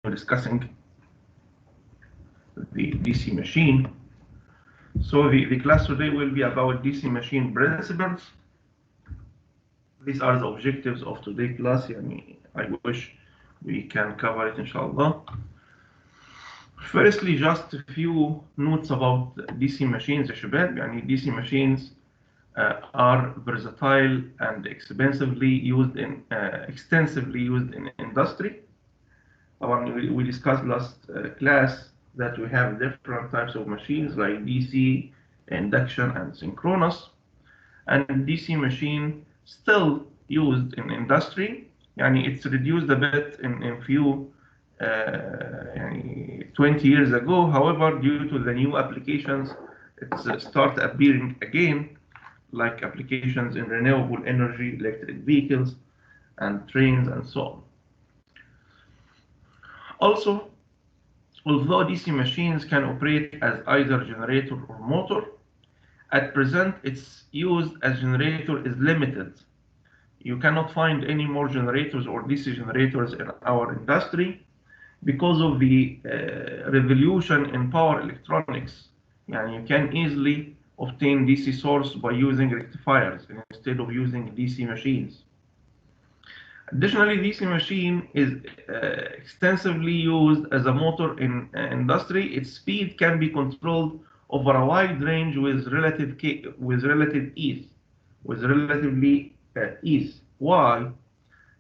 discussing the DC machine. So the class today will be about DC machine principles. These are the objectives of today's class. I wish we can cover it, inshallah. Firstly, just a few notes about DC machines. DC machines are versatile and extensively used in industry. We discussed last class that we have different types of machines like DC, induction, and synchronous. And DC machine still used in industry. It's reduced a bit in few 20 years ago. However, due to the new applications, it's start appearing again, like applications in renewable energy, electric vehicles, and trains, and so on. Also, although DC machines can operate as either generator or motor, at present its use as generator is limited. You cannot find any more generators or DC generators in our industry because of the revolution in power electronics. You can easily obtain DC source by using rectifiers instead of using DC machines. Additionally, DC machine is extensively used as a motor in industry. Its speed can be controlled over a wide range with relatively ease. Why?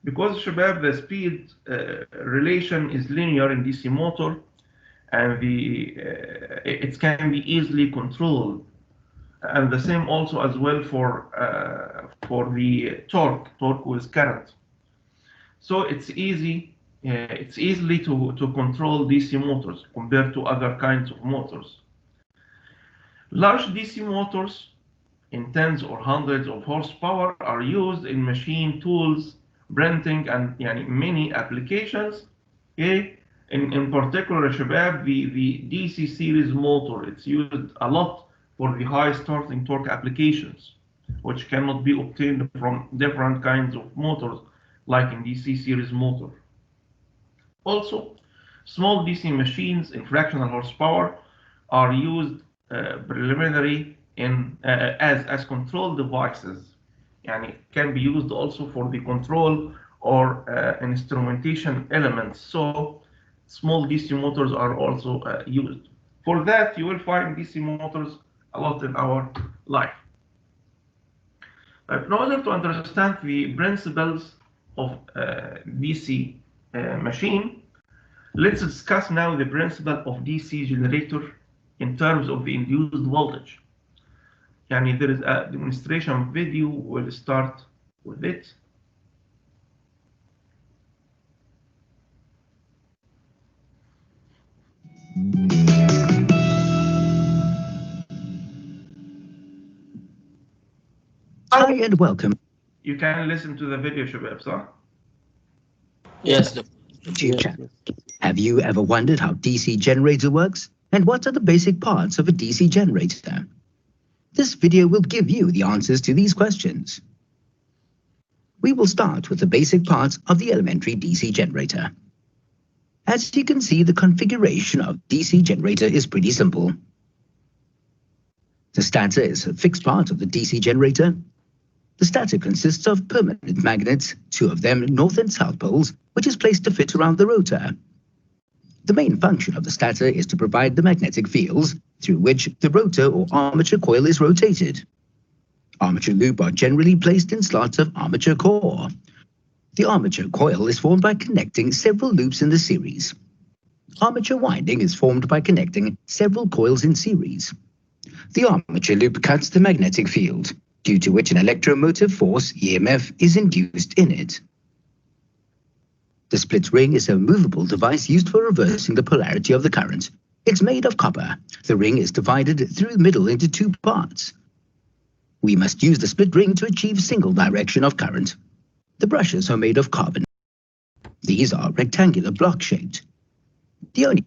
Because the speed relation is linear in DC motor, and it can be easily controlled. And the same also as well for the torque with current. So it's easily to control DC motors compared to other kinds of motors. Large DC motors in tens or hundreds of horsepower are used in machine tools, printing, and many applications. Okay? In particular, the DC series motor, it's used a lot for the high starting torque applications, which cannot be obtained from different kinds of motors like in DC series motor. Also, small DC machines in fractional horsepower are used preliminary as control devices. It can be used also for the control or instrumentation elements. So small DC motors are also used. For that, you will find DC motors a lot in our life. In order to understand the principles of DC machine, let's discuss now the principle of DC generator in terms of the induced voltage. There is a demonstration video. We'll start with it. Hi and welcome. You can listen to the video, Shabab, sir? Yes. Future. Have you ever wondered how DC generator works? And what are the basic parts of a DC generator? This video will give you the answers to these questions. We will start with the basic parts of the elementary DC generator. As you can see, the configuration of DC generator is pretty simple. The stator is a fixed part of the DC generator. The stator consists of permanent magnets, 2 of them north and south poles, which is placed to fit around the rotor. The main function of the stator is to provide the magnetic fields through which the rotor or armature coil is rotated. Armature loop are generally placed in slots of armature core. The armature coil is formed by connecting several loops in the series. Armature winding is formed by connecting several coils in series. The armature loop cuts the magnetic field, due to which an electromotive force, EMF, is induced in it. The split ring is a movable device used for reversing the polarity of the current. It's made of copper. The ring is divided through the middle into 2 parts. We must use the split ring to achieve single direction of current. The brushes are made of carbon. These are rectangular block-shaped. Take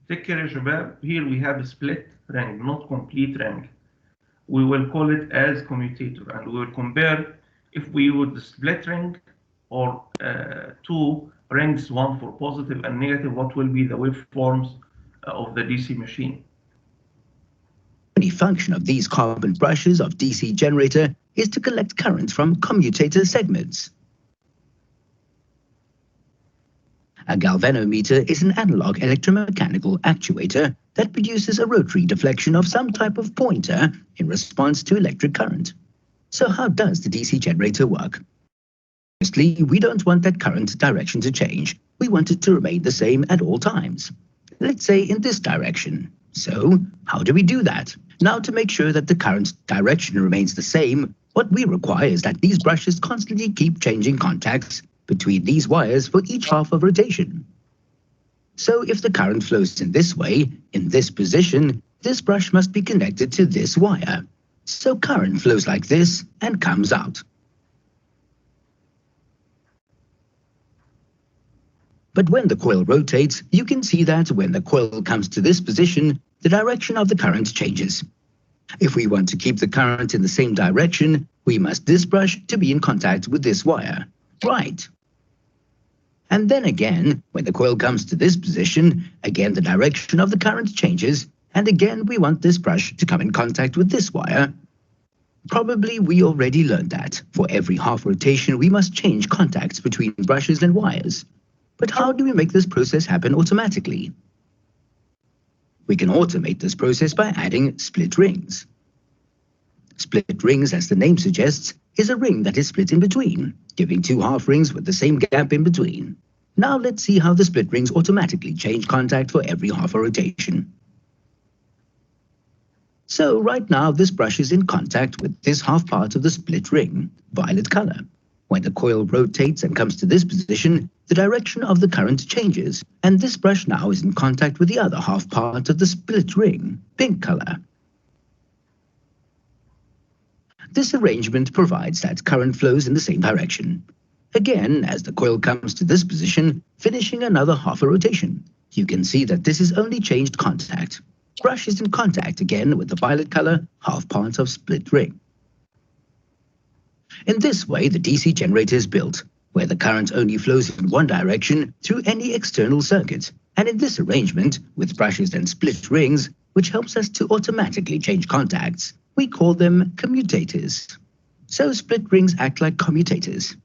care, Shabab. Here we have a split ring, not complete ring. We will call it as commutator, and we will compare if we use the split ring or 2 rings, one for positive and negative, what will be the waveforms of the DC machine. The function of these carbon brushes of DC generator is to collect current from commutator segments. A galvanometer is an analog electromechanical actuator that produces a rotary deflection of some type of pointer in response to electric current. So how does the DC generator work? Firstly, we don't want that current direction to change. We want it to remain the same at all times. Let's say in this direction. So how do we do that? Now, to make sure that the current direction remains the same, what we require is that these brushes constantly keep changing contacts between these wires for each half of rotation. So if the current flows in this way, in this position, this brush must be connected to this wire. So current flows like this and comes out. But when the coil rotates, you can see that when the coil comes to this position, the direction of the current changes. If we want to keep the current in the same direction, we must this brush to be in contact with this wire. Right. And then again, when the coil comes to this position, again the direction of the current changes, and again we want this brush to come in contact with this wire. Probably we already learned that for every half rotation we must change contacts between brushes and wires. But how do we make this process happen automatically? We can automate this process by adding split rings. Split rings, as the name suggests, is a ring that is split in between, giving two half rings with the same gap in between. Now let's see how the split rings automatically change contact for every half a rotation. So right now this brush is in contact with this half part of the split ring, violet color. When the coil rotates and comes to this position, the direction of the current changes, and this brush now is in contact with the other half part of the split ring, pink color. This arrangement provides that current flows in the same direction. Again, as the coil comes to this position, finishing another half a rotation, you can see that this is only changed contact. Brush is in contact again with the violet color half part of split ring. In this way, the DC generator is built, where the current only flows in one direction through any external circuit, and in this arrangement, with brushes and split rings, which helps us to automatically change contacts, we call them commutators. So split rings act like commutators.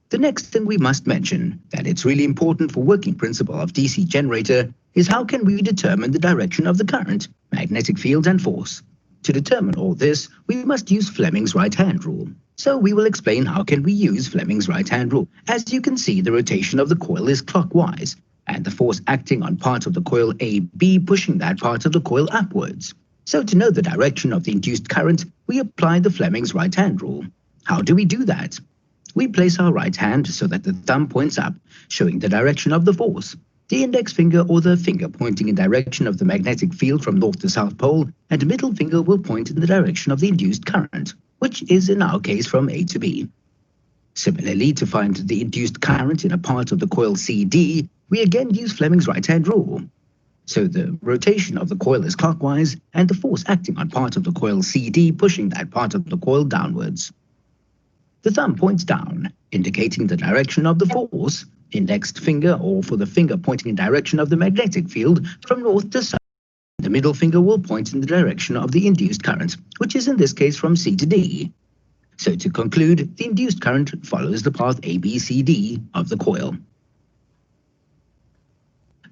The next thing we must mention, that it's really important for working principle of DC generator, is how can we determine the direction of the current, magnetic field and force. To determine all this, we must use Fleming's right-hand rule. So we will explain how can we use Fleming's right-hand rule. As you can see, the rotation of the coil is clockwise, and the force acting on part of the coil AB pushing that part of the coil upwards. So to know the direction of the induced current, we apply the Fleming's right-hand rule. How do we do that? We place our right hand so that the thumb points up, showing the direction of the force. The index finger or the finger pointing in direction of the magnetic field from north to south pole, and middle finger will point in the direction of the induced current, which is in our case from A to B. Similarly, to find the induced current in a part of the coil CD, we again use Fleming's right-hand rule. So the rotation of the coil is clockwise, and the force acting on part of the coil CD pushing that part of the coil downwards. The thumb points down, indicating the direction of the force, indexed finger or for the finger pointing in direction of the magnetic field from north to south. The middle finger will point in the direction of the induced current, which is in this case from C to D. So to conclude, the induced current follows the path ABCD of the coil.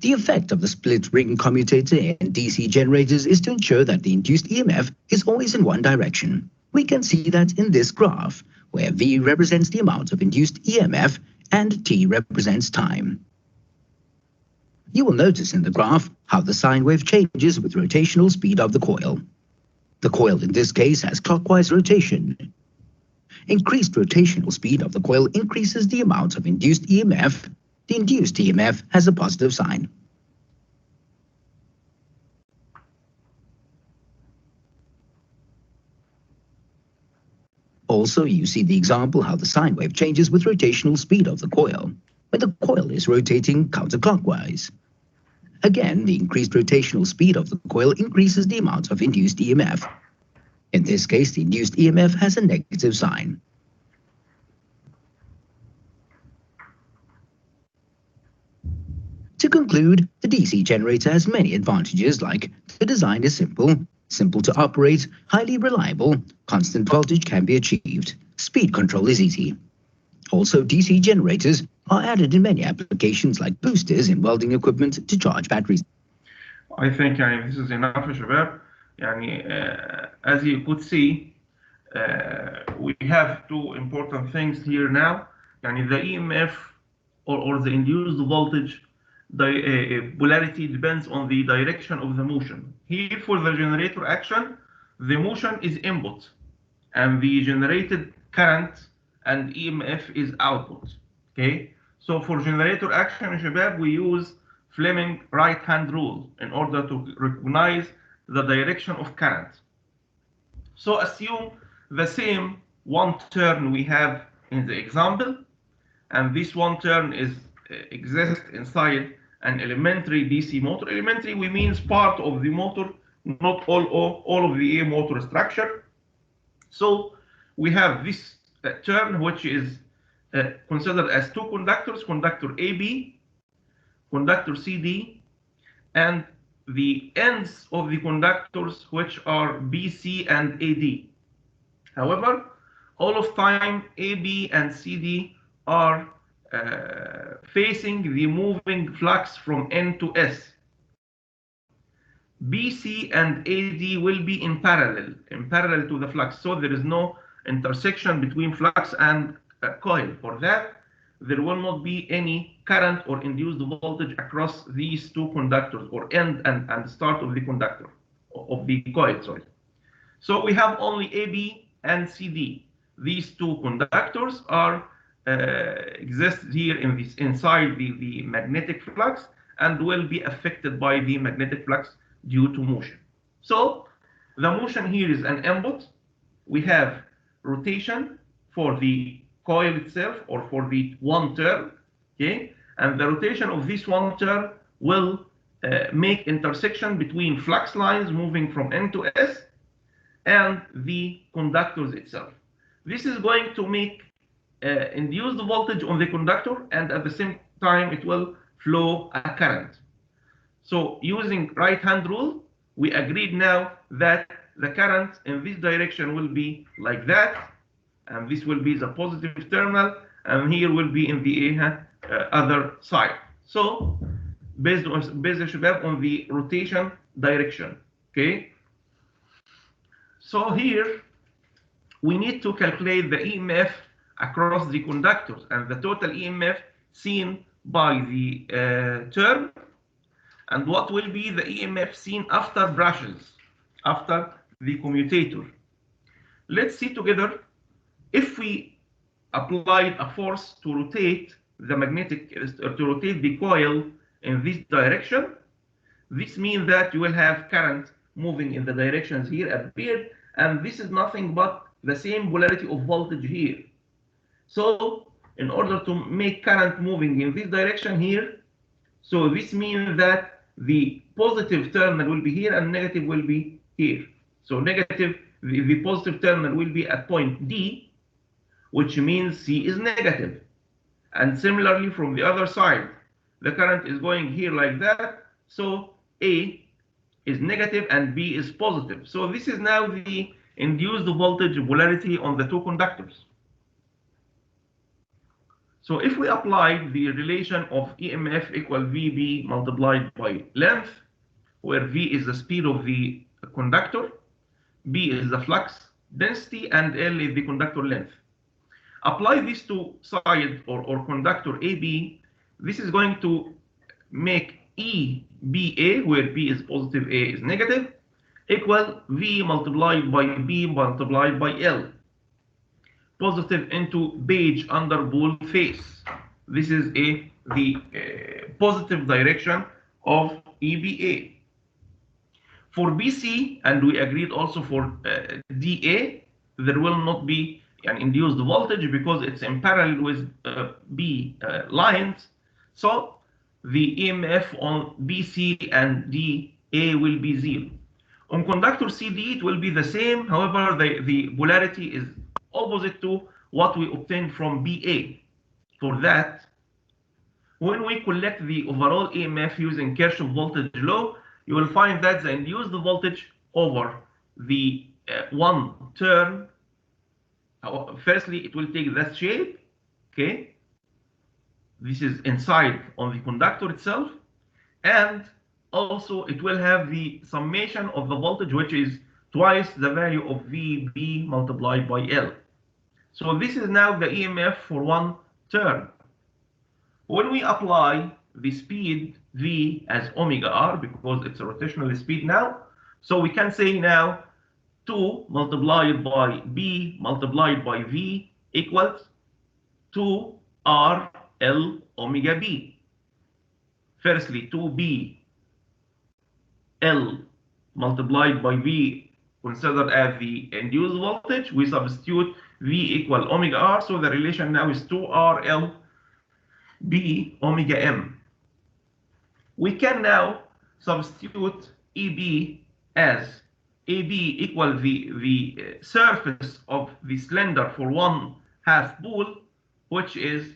The effect of the split ring commutator in DC generators is to ensure that the induced EMF is always in one direction. We can see that in this graph, where V represents the amount of induced EMF and T represents time. You will notice in the graph how the sine wave changes with rotational speed of the coil. The coil in this case has clockwise rotation. Increased rotational speed of the coil increases the amount of induced EMF. The induced EMF has a positive sign. Also, you see the example how the sine wave changes with rotational speed of the coil, when the coil is rotating counterclockwise. Again, the increased rotational speed of the coil increases the amount of induced EMF. In this case, the induced EMF has a negative sign. To conclude, the DC generator has many advantages like the design is simple to operate, highly reliable, constant voltage can be achieved, speed control is easy. Also, DC generators are added in many applications like boosters in welding equipment to charge batteries. I think this is enough يا شباب. As you could see, we have two important things here now. The EMF or the induced voltage polarity depends on the direction of the motion. Here for the generator action, the motion is input and the generated current and EMF is output. Okay, so for generator action يا شباب, we use Fleming right hand rule in order to recognize the direction of current. So assume the same one turn we have in the example, and this one turn exists inside an elementary DC motor. Elementary, we means part of the motor, not all of the motor structure. So we have this turn, which is considered as two conductors, conductor AB, conductor CD, and the ends of the conductors, which are BC and AD. However, all of time AB and CD are facing the moving flux from N to S. BC and AD will be in parallel to the flux, so there is no intersection between flux and coil. For that, there will not be any current or induced voltage across these two conductors, or end and start of the conductor, of the coil, sorry. So we have only AB and CD. These two conductors are exist here inside the magnetic flux and will be affected by the magnetic flux due to motion. So the motion here is an input. We have rotation for the coil itself or for the one turn, okay? And the rotation of this one turn will make intersection between flux lines moving from N to S and the conductors itself. This is going to make induced voltage on the conductor, and at the same time it will flow a current. So using right hand rule, we agreed now that the current in this direction will be like that, and this will be the positive terminal, and here will be in the other side. So based on the rotation direction, okay? So here we need to calculate the EMF across the conductors and the total EMF seen by the turn, and what will be the EMF seen after brushes, after the commutator. Let's see together. If we applied a force to rotate the the coil in this direction, this means that you will have current moving in the directions here appeared, and this is nothing but the same polarity of voltage here. So in order to make current moving in this direction here, so this means that the positive terminal will be here and negative will be here. So negative, the positive terminal will be at point D, which means C is negative. And similarly from the other side, the current is going here like that. So A is negative and B is positive. So this is now the induced voltage polarity on the two conductors. So if we apply the relation of EMF equal VB multiplied by length, where V is the speed of the conductor, B is the flux density, and L is the conductor length. Apply these two sides or conductor AB, this is going to make EBA, where B is positive, A is negative, equal V multiplied by B multiplied by L. Positive into beige under bowl face. This is the positive direction of EBA. For BC, and we agreed also for DA, there will not be an induced voltage because it's in parallel with B lines. So the EMF on BC and DA will be 0. On conductor CD, it will be the same. However, the polarity is opposite to what we obtained from BA. For that, When we collect the overall EMF using Kirchhoff voltage law, you will find that the induced voltage over the one turn, firstly, it will take that shape, okay? This is inside on the conductor itself, and also it will have the summation of the voltage, which is twice the value of VB multiplied by L. So this is now the EMF for one turn. When we apply the speed V as omega R, because it's a rotational speed now, so we can say now 2 multiplied by B multiplied by V equals 2 R L omega B. Firstly, 2B L multiplied by V considered as the induced voltage. We substitute V equal omega R, so the relation now is 2R L B omega M. We can now substitute EB as AB equal the surface of the cylinder for one half bowl, which is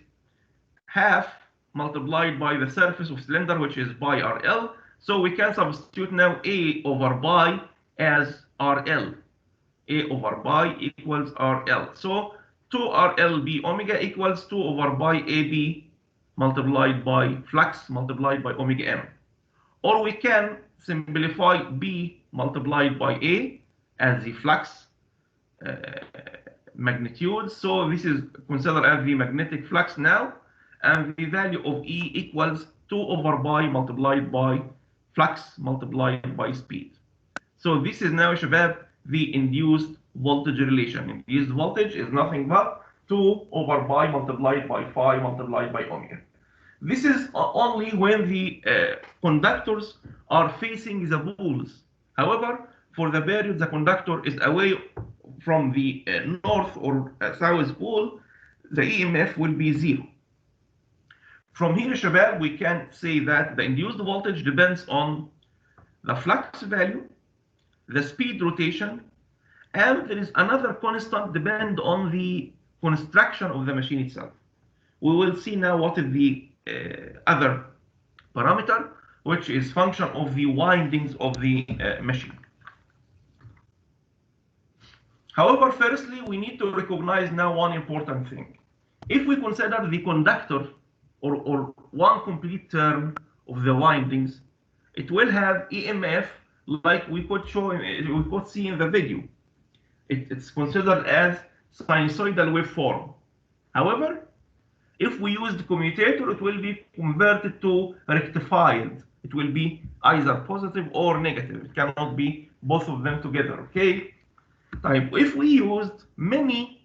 half multiplied by the surface of cylinder, which is pi RL. So we can substitute now A over pi as RL. A over pi equals RL. So 2RLB omega equals 2 over pi AB multiplied by flux multiplied by omega M. Or we can simplify B multiplied by A as the flux magnitude. So this is considered as the magnetic flux now. And the value of E equals 2 over pi multiplied by flux multiplied by speed. So this is now, Shabab, the induced voltage relation. Induced voltage is nothing but 2 over pi multiplied by phi multiplied by omega. This is only when the conductors are facing the poles. However, for the period the conductor is away from the north or south pole, the EMF will be 0. From here, Shabab, we can say that the induced voltage depends on the flux value, the speed rotation, and there is another constant depend on the construction of the machine itself. We will see now what is the other parameter, which is function of the windings of the machine. However, firstly, we need to recognize now one important thing. If we consider the conductor or one complete term of the windings, it will have EMF like we could see in the video. It's considered as sinusoidal waveform. However, if we use the commutator, it will be converted to rectified. It will be either positive or negative. It cannot be both of them together, okay? If we used many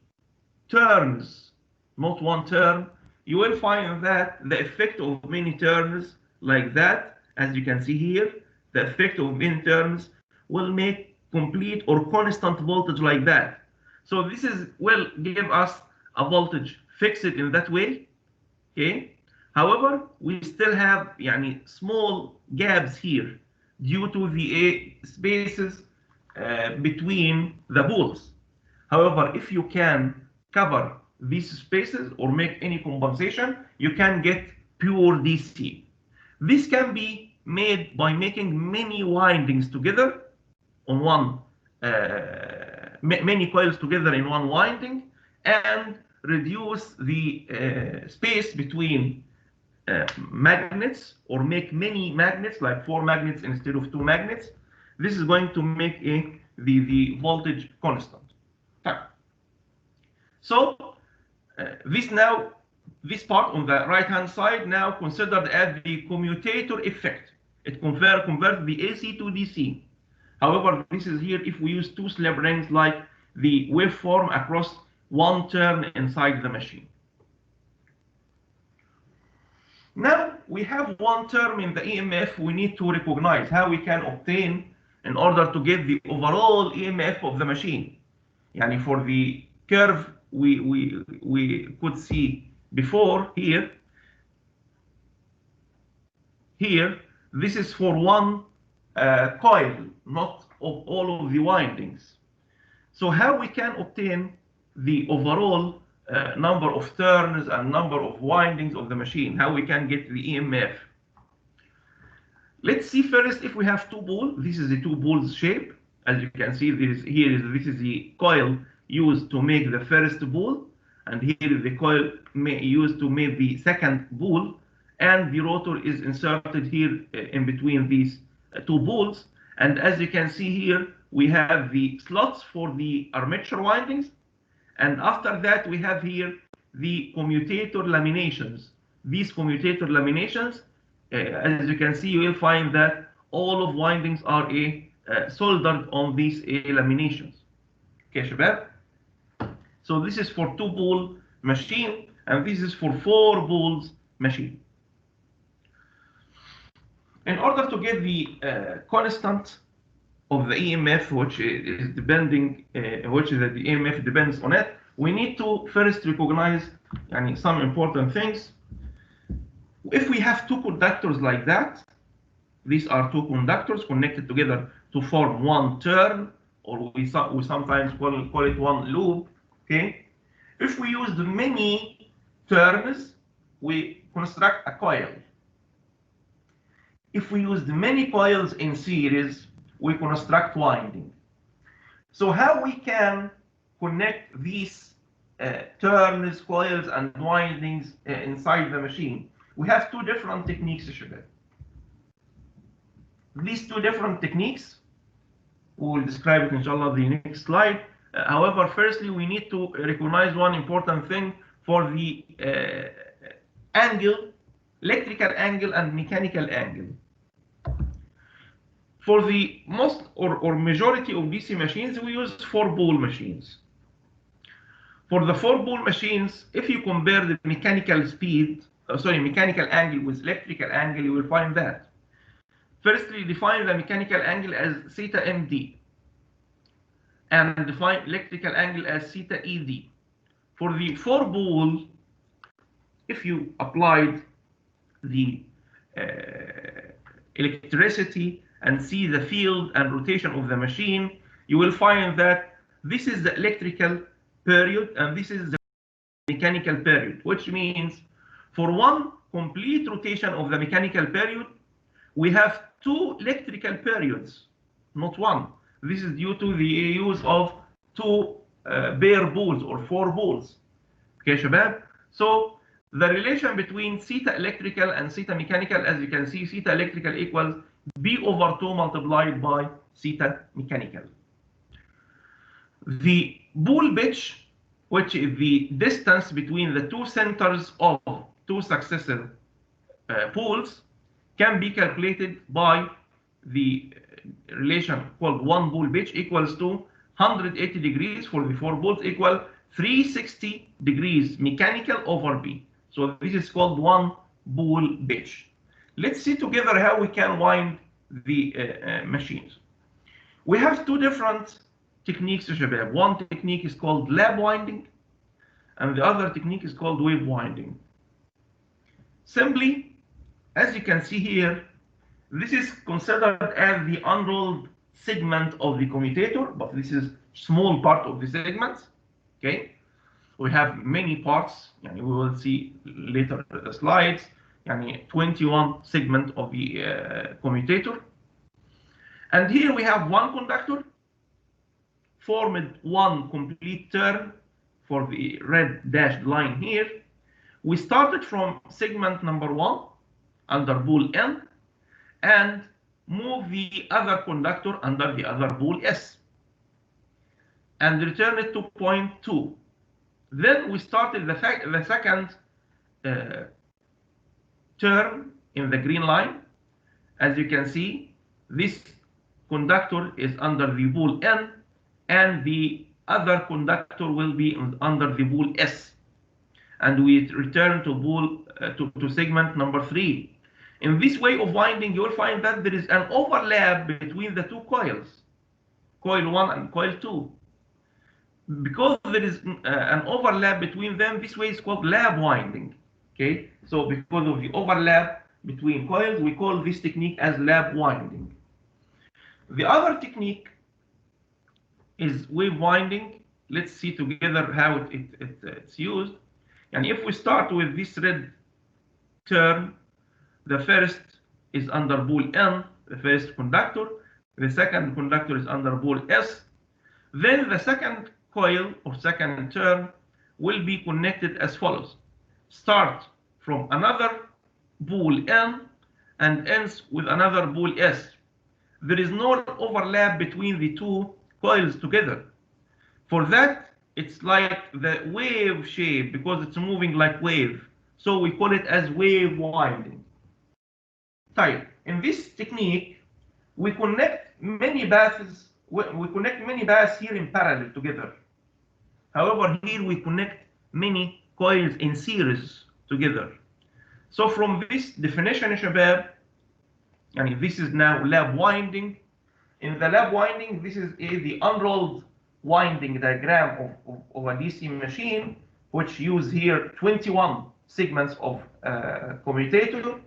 terms, not one term, you will find that the effect of many terms like that, as you can see here, the effect of many terms will make complete or constant voltage like that. So this will give us a voltage fixed in that way, okay? However, we still have small gaps here due to the spaces between the poles. However, if you can cover these spaces or make any compensation, you can get pure DC. This can be made by making many windings together on one, many coils together in one winding, and reduce the space between magnets, or make many magnets, like 4 magnets instead of 2 magnets. This is going to make the voltage constant. So this part on the right hand side now considered as the commutator effect. It converts the AC to DC. However, this is here if we use 2 slip rings like the waveform across one turn inside the machine. Now we have one term in the EMF we need to recognize how we can obtain in order to get the overall EMF of the machine. For the curve we could see before here, this is for one coil, not of all of the windings. So how we can obtain the overall number of turns and number of windings of the machine, how we can get the EMF. Let's see first if we have two poles. This is the two poles shape. As you can see, this is the coil used to make the first pole, and here is the coil used to make the second pole, and the rotor is inserted here in between these two poles. And as you can see here, we have the slots for the armature windings, and after that we have here the commutator laminations. These commutator laminations, as you can see, you will find that all of windings are soldered on these laminations. Okay, Shabab? So this is for two pole machine, and this is for four poles machine. In order to get the constant of the EMF, which is depending, which is the EMF depends on it, we need to first recognize some important things. If we have two conductors like that, these are two conductors connected together to form one turn, or we sometimes call it one loop. Okay, if we use many turns, we construct a coil. If we use many coils in series, we construct winding. So how we can connect these turns, coils, and windings inside the machine? We have two different techniques, Shabab. These two different techniques, we will describe it inshallah the next slide. However, firstly, we need to recognize one important thing for the angle, electrical angle and mechanical angle. For the most or majority of DC machines, we use four-pole machines. For the four-pole machines, if you compare the mechanical angle with electrical angle, you will find that. Firstly, define the mechanical angle as theta MD, and define electrical angle as theta ED. For the four-pole, if you applied the electricity and see the field and rotation of the machine, you will find that this is the electrical period and this is the mechanical period, which means for one complete rotation of the mechanical period, we have two electrical periods, not one. This is due to the use of two bare poles or four poles. Okay, Shabab? So the relation between theta electrical and theta mechanical, as you can see, theta electrical equals B over 2 multiplied by theta mechanical. The pole pitch, which is the distance between the two centers of two successive poles, can be calculated by the relation called one pole pitch equals to 180 degrees for the four poles equal 360 degrees mechanical over B. So this is called one pole pitch. Let's see together how we can wind the machines. We have two different techniques, Shabab. One technique is called lap winding, and the other technique is called wave winding. Simply, as you can see here, this is considered as the unrolled segment of the commutator, but this is small part of the segments. Okay, we have many parts. We will see later the slides. 21 segment of the commutator, and here we have one conductor formed one complete turn for the red dashed line here. We started from segment number 1 under pole N and move the other conductor under the other pole S and return it to point 2. Then we started the second turn in the green line. As you can see, this conductor is under the pole N and the other conductor will be under the pole S, and we return to pole to segment number 3. In this way of winding, you will find that there is an overlap between the two coils, coil 1 and coil 2. Because there is an overlap between them, this way is called lap winding. Okay, so because of the overlap between coils, we call this technique as lap winding. The other technique is wave winding, let's see together how it's used. And if we start with this red term, the first is under pole N, the first conductor. The second conductor is under pole S. Then the second coil or second term will be connected as follows. Start from another pole N and ends with another pole S. There is no overlap between the two coils together. For that, it's like the wave shape because it's moving like wave. So we call it as wave winding. Type. In this technique, we connect many paths. We connect many paths here in parallel together. However, here we connect many coils in series together. So from this definition, Shabab, and this is now lap winding. In the lap winding, this is the unrolled winding diagram of a DC machine, which use here 21 segments of commutator.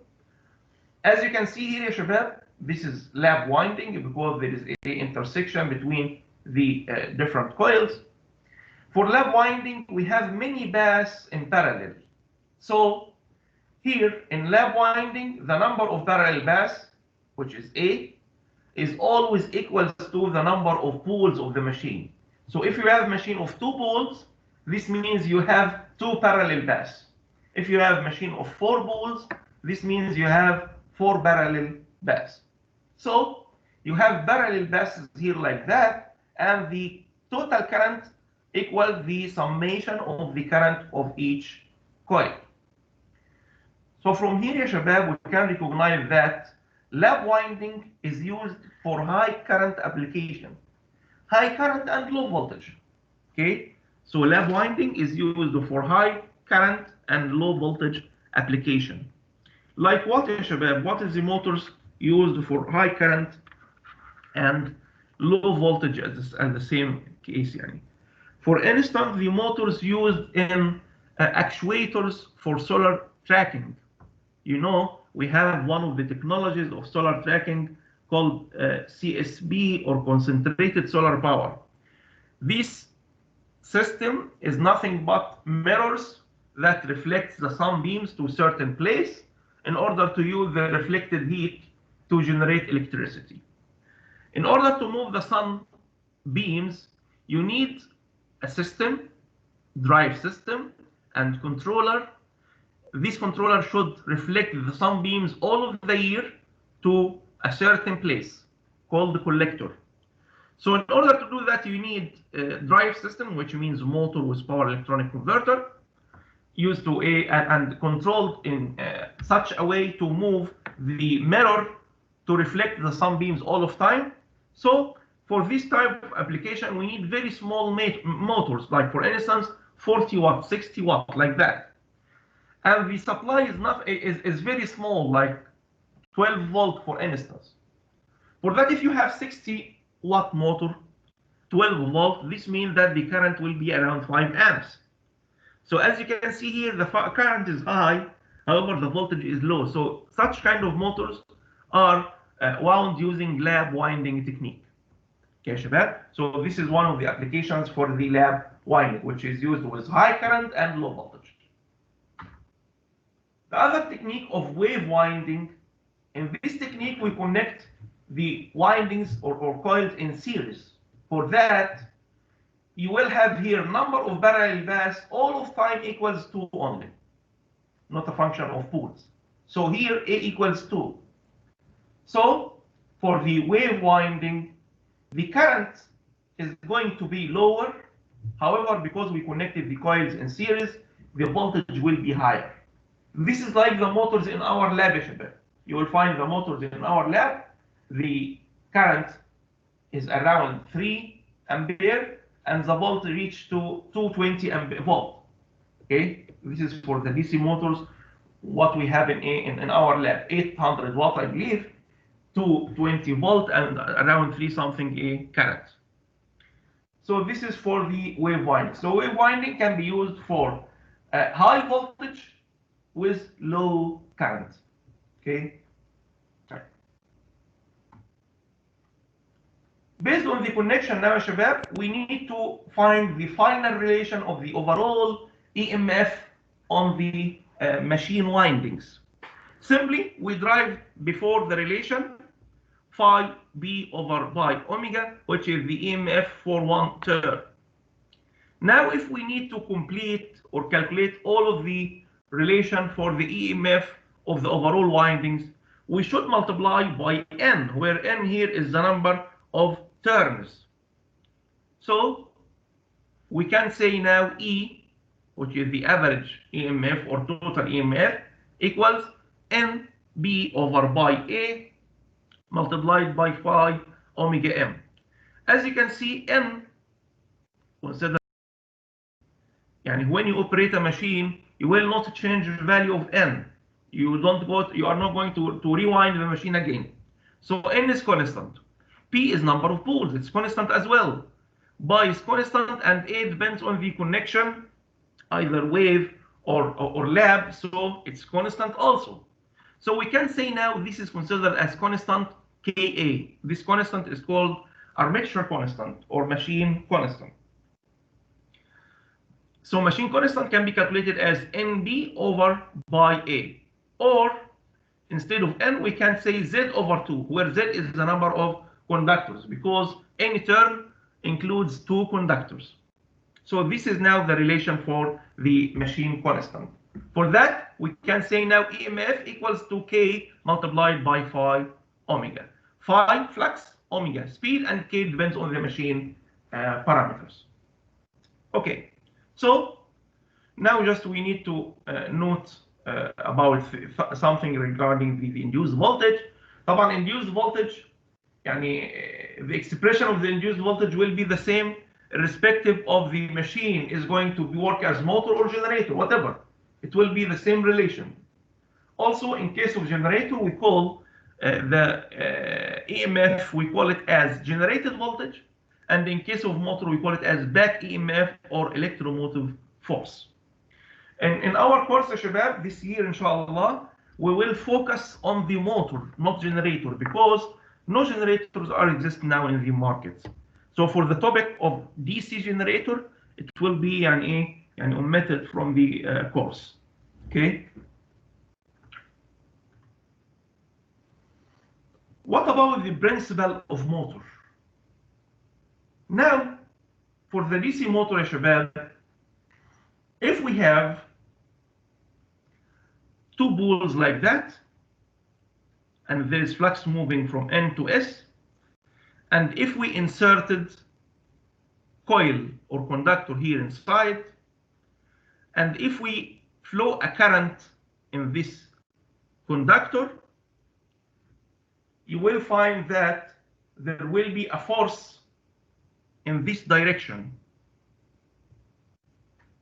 As you can see here, Shabab, this is lap winding because there is an intersection between the different coils. For lap winding, we have many paths in parallel. So here in lap winding, the number of parallel paths, which is A, is always equal to the number of poles of the machine. So if you have a machine of 2 poles, this means you have 2 parallel paths. If you have a machine of 4 poles, this means you have 4 parallel paths. So you have parallel paths here like that, and the total current equals the summation of the current of each coil. So from here, Shabab, we can recognize that lap winding is used for high current application, high current and low voltage. Okay, so lap winding is used for high current and low voltage application. Like what, Shabab? What is the motors used for high current and low voltage as the same case? Yani. For instance, the motors used in actuators for solar tracking. You know, we have one of the technologies of solar tracking called CSP, or concentrated solar power. This system is nothing but mirrors that reflects the sun beams to a certain place in order to use the reflected heat to generate electricity. In order to move the sun beams, you need a system, drive system, and controller. This controller should reflect the sun beams all of the year to a certain place called the collector. So in order to do that, you need a drive system, which means motor with power electronic converter, used to and controlled in such a way to move the mirror to reflect the sun beams all of time. So for this type of application, we need very small motors, like for instance, 40 watt, 60 watt, like that. And the supply is very small, like 12 volt, for instance. For that, if you have 60 watt motor, 12 volt, this means that the current will be around 5 amps. So as you can see here, the current is high, however, the voltage is low. So such kind of motors are wound using lap winding technique. Okay, Shabab? So this is one of the applications for the lap winding, which is used with high current and low voltage. The other technique of wave winding, in this technique we connect the windings or coils in series. For that, you will have here number of parallel paths, all of time equals 2 only, not a function of poles. So here A equals 2. So for the wave winding, the current is going to be lower. However, because we connected the coils in series, the voltage will be higher. This is like the motors in our lab. You will find the motors in our lab. The current is around 3 ampere, and the voltage reach to 220 volt. Okay, this is for the DC motors. What we have in our lab, 800 watt, I believe, 220 volt, and around 3 something a current. So this is for the wave winding. So wave winding can be used for high voltage with low current. Okay. Based on the connection now, شباب, we need to find the final relation of the overall EMF on the machine windings. Simply, we derive before the relation phi b over pi omega, which is the EMF for one turn. Now, if we need to complete or calculate all of the relation for the EMF of the overall windings, we should multiply by n, where n here is the number of turns. So we can say now E, which is the average EMF or total EMF, equals NB over pi A multiplied by phi omega m. As you can see, n, consider, when you operate a machine, you will not change the value of n. You are not going to rewind the machine again. So n is constant. P is number of poles, it's constant as well. Pi is constant, and A depends on the connection, either wave or lab, so it's constant also. So we can say now this is considered as constant Ka. This constant is called armature constant or machine constant. So machine constant can be calculated as NB over pi A. Or instead of n, we can say Z over 2, where Z is the number of conductors, because any term includes 2 conductors. So this is now the relation for the machine constant. For that, we can say now EMF equals to K multiplied by phi omega. Phi, flux, omega, speed, and K depends on the machine parameters. Okay, so now just we need to note about something regarding the induced voltage. طبعا induced voltage, the expression of the induced voltage will be the same irrespective of the machine is going to work as motor or generator, whatever. It will be the same relation. Also, in case of generator, we call the EMF, we call it as generated voltage. And in case of motor, we call it as back EMF or electromotive force. And in our course, Shabab, this year, inshallah, we will focus on the motor, not generator, because no generators are exist now in the markets. So for the topic of DC generator, it will be omitted from the course. Okay. What about the principle of motor? Now, for the DC motor, Shabab, if we have 2 poles like that, and there is flux moving from N to S, and if we inserted coil or conductor here inside, and if we flow a current in this conductor, you will find that there will be a force in this direction.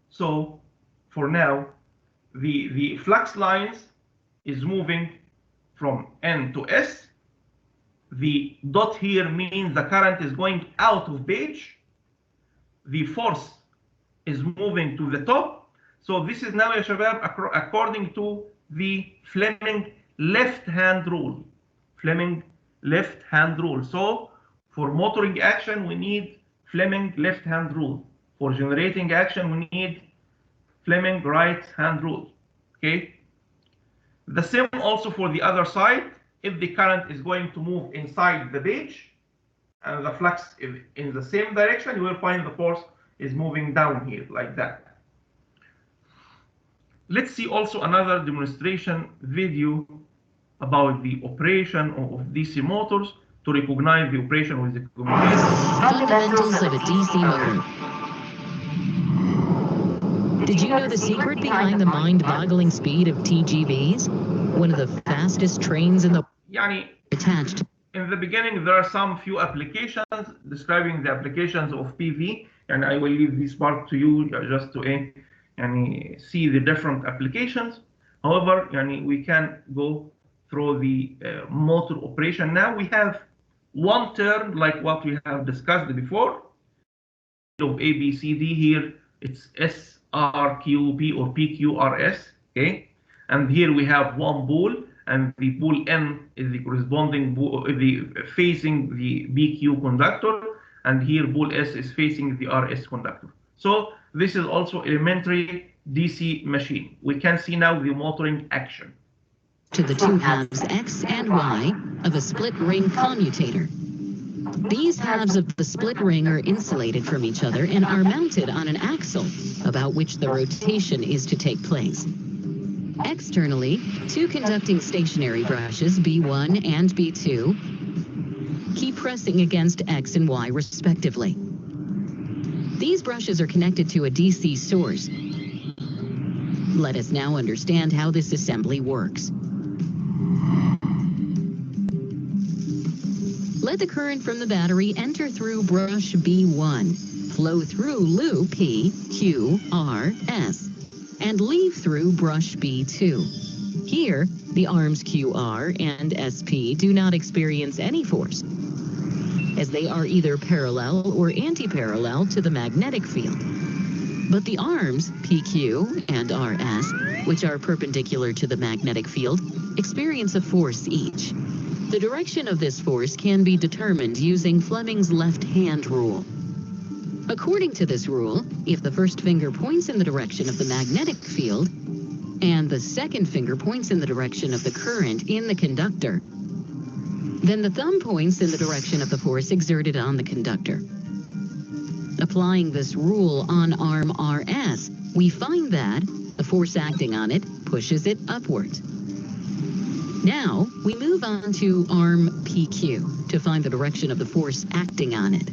So for now, the flux lines is moving from N to S. The dot here means the current is going out of page. The force is moving to the top. So this is now, ya shabab, according to the Fleming left-hand rule. Fleming left-hand rule. So for motoring action, we need Fleming left-hand rule. For generating action, we need Fleming right-hand rule. Okay. The same also for the other side. If the current is going to move inside the page and the flux is in the same direction, you will find the force is moving down here like that. Let's see also another demonstration video about the operation of DC motors to recognize the operation with the communication. Fundamentals of a DC motor. Did you know the secret behind the mind-boggling speed of TGVs? One of the fastest trains in the attached. In the beginning, there are some few applications describing the applications of PV, and I will leave this part to you just to see the different applications. However, we can go through the motor operation. Now we have one term like what we have discussed before of ABCD here. It's SRQP or PQRS. Okay, and here we have one pole, and the pole N is the corresponding facing the BQ conductor, and here pole S is facing the RS conductor. So this is also elementary DC machine. We can see now the motoring action. To the two halves X and Y of a split ring commutator. These halves of the split ring are insulated from each other and are mounted on an axle about which the rotation is to take place. Externally, two conducting stationary brushes, B1 and B2, keep pressing against X and Y respectively. These brushes are connected to a DC source. Let us now understand how this assembly works. Let the current from the battery enter through brush B1, flow through loop P, Q, R, S, and leave through brush B2. Here, the arms QR and SP do not experience any force, as they are either parallel or anti-parallel to the magnetic field. But the arms PQ and RS, which are perpendicular to the magnetic field, experience a force each. The direction of this force can be determined using Fleming's left-hand rule. According to this rule, if the first finger points in the direction of the magnetic field and the second finger points in the direction of the current in the conductor, then the thumb points in the direction of the force exerted on the conductor. Applying this rule on arm RS, we find that the force acting on it pushes it upwards. Now, we move on to arm PQ to find the direction of the force acting on it.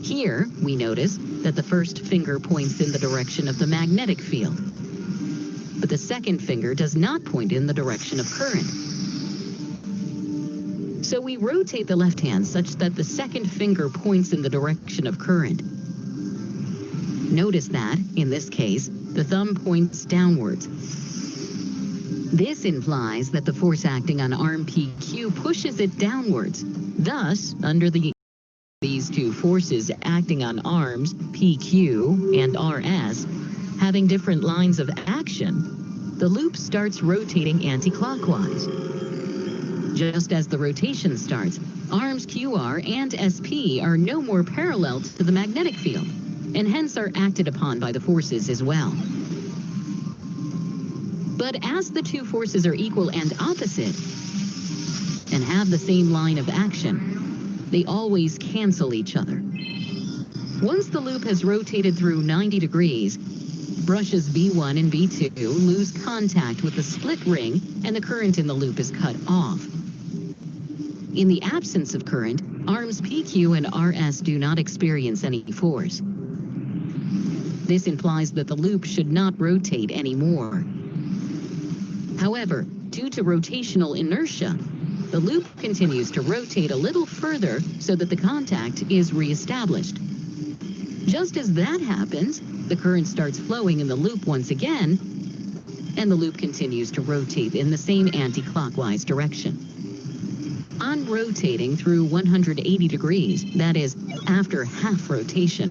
Here, we notice that the first finger points in the direction of the magnetic field, but the second finger does not point in the direction of current. So we rotate the left hand such that the second finger points in the direction of current. Notice that, in this case, the thumb points downwards. This implies that the force acting on arm PQ pushes it downwards. Thus, under these two forces acting on arms PQ and RS, having different lines of action, the loop starts rotating anti-clockwise. Just as the rotation starts, arms QR and SP are no more parallel to the magnetic field, and hence are acted upon by the forces as well. But as the two forces are equal and opposite, and have the same line of action, they always cancel each other. Once the loop has rotated through 90 degrees, brushes B1 and B2 lose contact with the split ring and the current in the loop is cut off. In the absence of current, arms PQ and RS do not experience any force. This implies that the loop should not rotate anymore. However, due to rotational inertia, the loop continues to rotate a little further so that the contact is reestablished. Just as that happens, the current starts flowing in the loop once again, and the loop continues to rotate in the same anti-clockwise direction. On rotating through 180 degrees, that is, after half rotation,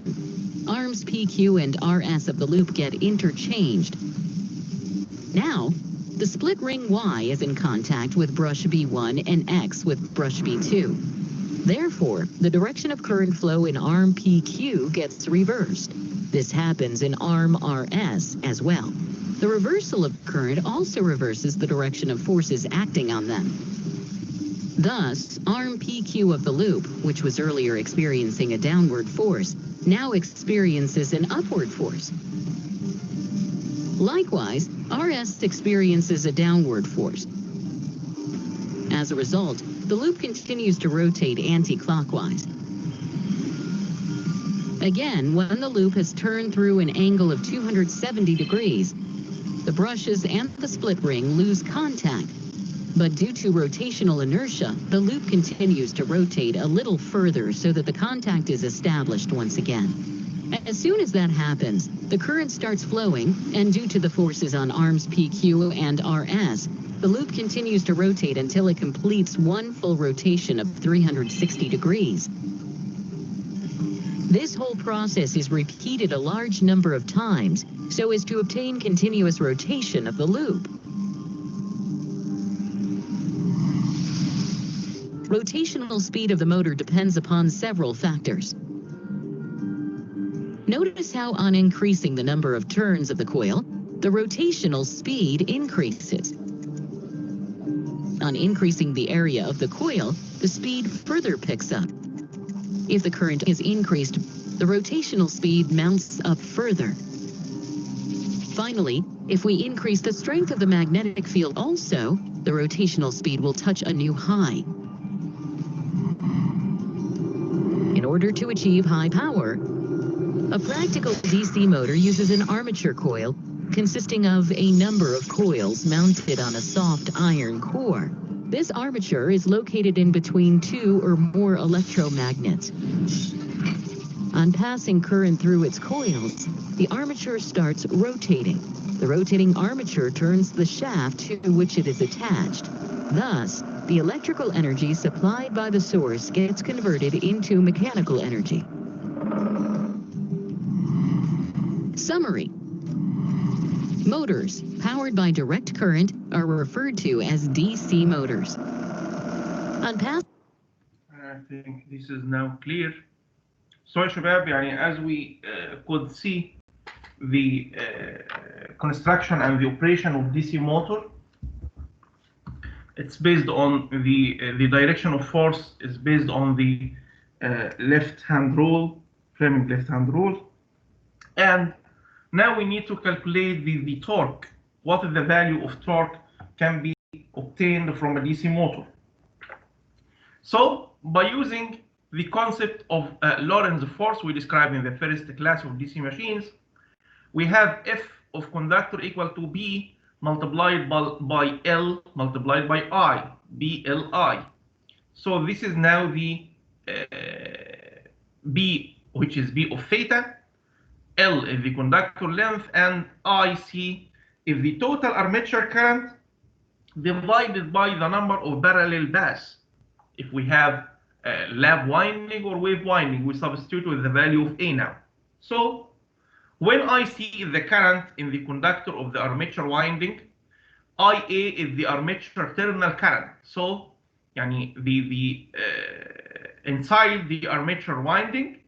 arms PQ and RS of the loop get interchanged. Now, the split ring Y is in contact with brush B1 and X with brush B2. Therefore, the direction of current flow in arm PQ gets reversed. This happens in arm RS as well. The reversal of current also reverses the direction of forces acting on them. Thus, arm PQ of the loop, which was earlier experiencing a downward force, now experiences an upward force. Likewise, RS experiences a downward force. As a result, the loop continues to rotate anti-clockwise. Again, when the loop has turned through an angle of 270 degrees, the brushes and the split ring lose contact. But due to rotational inertia, the loop continues to rotate a little further so that the contact is established once again. As soon as that happens, the current starts flowing, and due to the forces on arms PQ and RS, the loop continues to rotate until it completes one full rotation of 360 degrees. This whole process is repeated a large number of times so as to obtain continuous rotation of the loop. rotational speed of the motor depends upon several factors. Notice how on increasing the number of turns of the coil, the rotational speed increases. On increasing the area of the coil, the speed further picks up. If the current is increased, the rotational speed mounts up further. Finally, if we increase the strength of the magnetic field also, the rotational speed will touch a new high. In order to achieve high power, a practical DC motor uses an armature coil consisting of a number of coils mounted on a soft iron core. This armature is located in between two or more electromagnets. On passing current through its coils, the armature starts rotating. The rotating armature turns the shaft to which it is attached. Thus, the electrical energy supplied by the source gets converted into mechanical energy. Summary. Motors powered by direct current are referred to as DC motors. On pass I think this is now clear. So يا شباب يعني as we could see the construction and the operation of DC motor, it's based on the direction of force is based on the left-hand rule, Fleming left-hand rule, and now we need to calculate the torque. What is the value of torque can be obtained from a DC motor? So by using the concept of Lorentz force we described in the first class of DC machines, we have F of conductor equal to B multiplied by L multiplied by I, BLI. So this is now the B, which is B of theta, L is the conductor length, and IC is the total armature current divided by the number of parallel paths. If we have lap winding or wave winding, we substitute with the value of A now. So when IC is the current in the conductor of the armature winding, IA is the armature terminal current. So يعني the inside the armature winding,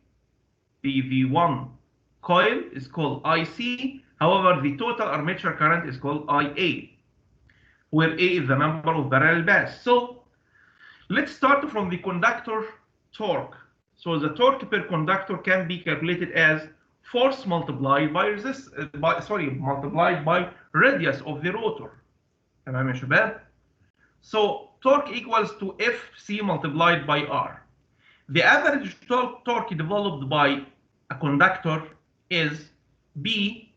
the one coil is called IC. However, the total armature current is called IA, where A is the number of parallel paths. So let's start from the conductor torque. So the torque per conductor can be calculated as force multiplied by multiplied by radius of the rotor. تمام يا شباب? So torque equals to FC multiplied by R. The average torque developed by a conductor is B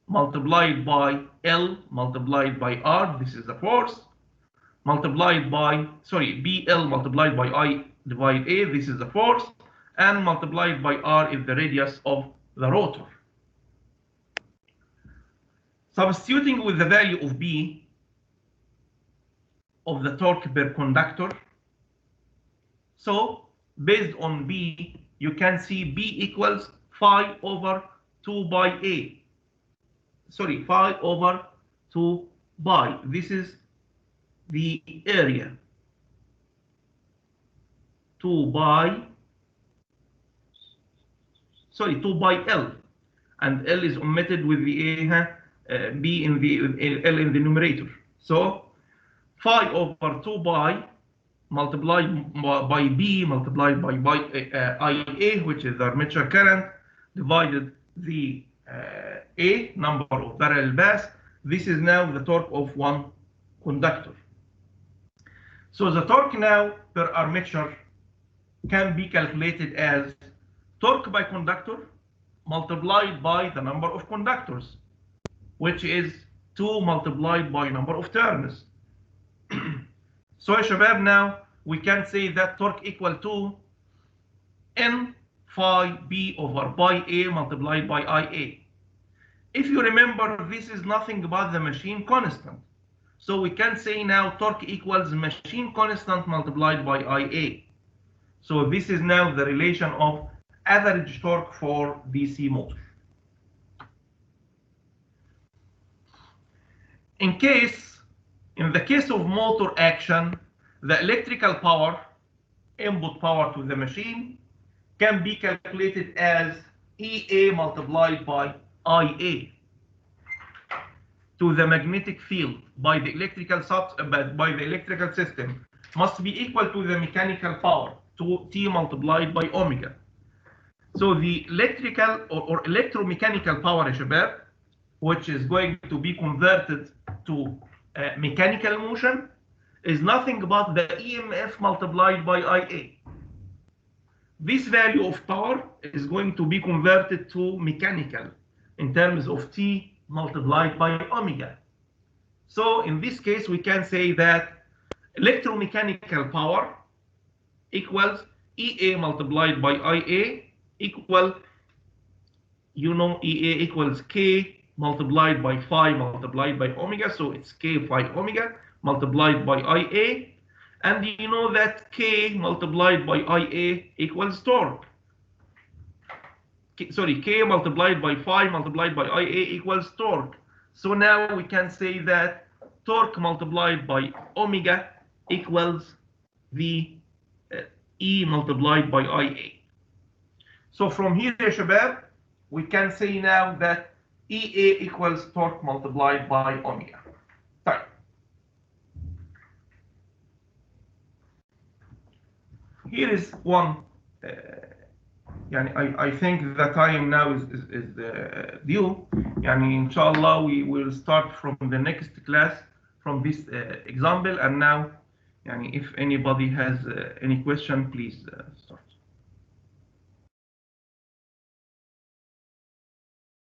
multiplied by L multiplied by R, this is the force, multiplied by, BL multiplied by I divide A, this is the force, and multiplied by R is the radius of the rotor. Substituting with the value of B of the torque per conductor, so based on B, you can see B equals phi over 2 by A. Phi over 2 by. This is the area. 2 by L. And L is omitted with the B in the L in the numerator. So phi over 2 by multiplied by B multiplied by IA, which is the armature current, divided the A, number of parallel paths. This is now the torque of one conductor. So the torque now per armature can be calculated as torque by conductor multiplied by the number of conductors, which is 2 multiplied by number of turns. So يا شباب, now we can say that torque equal to N phi B over pi A multiplied by IA. If you remember, this is nothing but the machine constant. So we can say now torque equals machine constant multiplied by IA. So this is now the relation of average torque for DC motor. In the case of motor action, the electrical power, input power to the machine, can be calculated as EA multiplied by IA to the magnetic field by the electrical system must be equal to the mechanical power, to T multiplied by omega. So the electrical or electromechanical power, شباب, which is going to be converted to mechanical motion, is nothing but the EMF multiplied by IA. This value of power is going to be converted to mechanical in terms of T multiplied by omega. So in this case, we can say that electromechanical power equals EA multiplied by IA equal, EA equals K multiplied by phi multiplied by omega. So it's K phi omega multiplied by IA. And you know that K multiplied by IA equals torque. K multiplied by phi multiplied by IA equals torque. So now we can say that torque multiplied by omega equals the E multiplied by IA. So from here, شباب, we can say now that EA equals torque multiplied by omega. Right. Here is one. I think the time now is due. Inshallah, we will start from the next class from this example. And now, if anybody has any question, please start.